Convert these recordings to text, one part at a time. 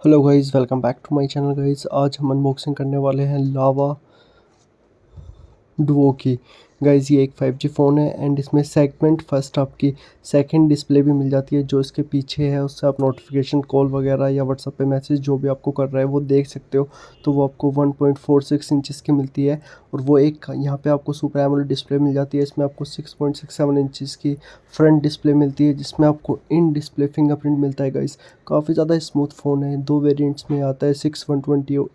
Hello guys, welcome back to my channel guys. आज हम unboxing करने वाले हैं लावा डुओ की। गाइज़ ये एक 5G फ़ोन है एंड इसमें सेगमेंट फर्स्ट आपकी सेकंड डिस्प्ले भी मिल जाती है जो इसके पीछे है। उससे आप नोटिफिकेशन कॉल वगैरह या व्हाट्सएप पे मैसेज जो भी आपको कर रहा है वो देख सकते हो। तो वो आपको 1.46 इंचज़ की मिलती है और वो एक यहाँ पे आपको सुपर एमोलेड डिस्प्ले मिल जाती है। इसमें आपको 6.67 इंचज़ की फ्रंट डिस्प्ले मिलती है जिसमें आपको इन डिस्प्ले फिंगरप्रिंट मिलता है गाइज़। काफ़ी ज़्यादा स्मूथ फ़ोन है। 2 वेरिएंट्स में आता है, 6 120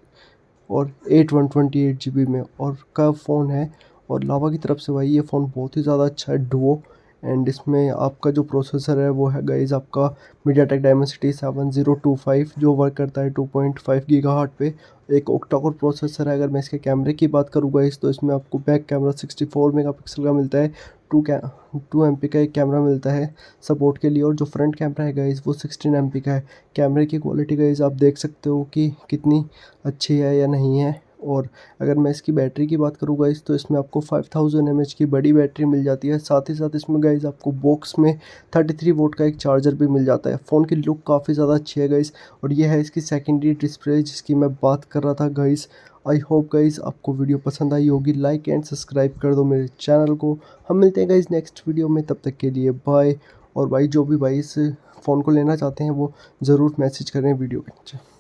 और 8 128 GB में और का फ़ोन है। और लावा की तरफ से भाई ये फ़ोन बहुत ही ज़्यादा अच्छा है डुओ। एंड इसमें आपका जो प्रोसेसर है वो है गाइज़ आपका मीडियाटेक डायमेंसिटी 7025 जो वर्क करता है 2.5 गीगाहर्ट्ज़ पे। एक ऑक्टा कोर प्रोसेसर है। अगर मैं इसके कैमरे की बात करूँ गाइज़ तो इसमें आपको बैक कैमरा 64 मेगापिक्सल का मिलता है। 2 MP का एक कैमरा मिलता है सपोर्ट के लिए और जो फ्रंट कैमरा है गाइज़ वो 16 MP का है। कैमरे की क्वालिटी गाइज़ आप देख सकते हो कि कितनी अच्छी है या नहीं है। और अगर मैं इसकी बैटरी की बात करूँ गाइज़ तो इसमें आपको 5000 mAh की बड़ी बैटरी मिल जाती है। साथ ही साथ इसमें गाइज़ आपको बॉक्स में 33 वोल्ट का एक चार्जर भी मिल जाता है। फ़ोन की लुक काफ़ी ज़्यादा अच्छी है गाइज़। और ये है इसकी सेकेंडरी डिस्प्ले जिसकी मैं बात कर रहा था गाइज़। आई होप गाइज़ आपको वीडियो पसंद आई होगी। लाइक एंड सब्सक्राइब कर दो मेरे चैनल को। हम मिलते हैं गाइज़ नेक्स्ट वीडियो में, तब तक के लिए बाय। और भाई जो भी भाई इस फ़ोन को लेना चाहते हैं वो ज़रूर मैसेज करें वीडियो के नीचे।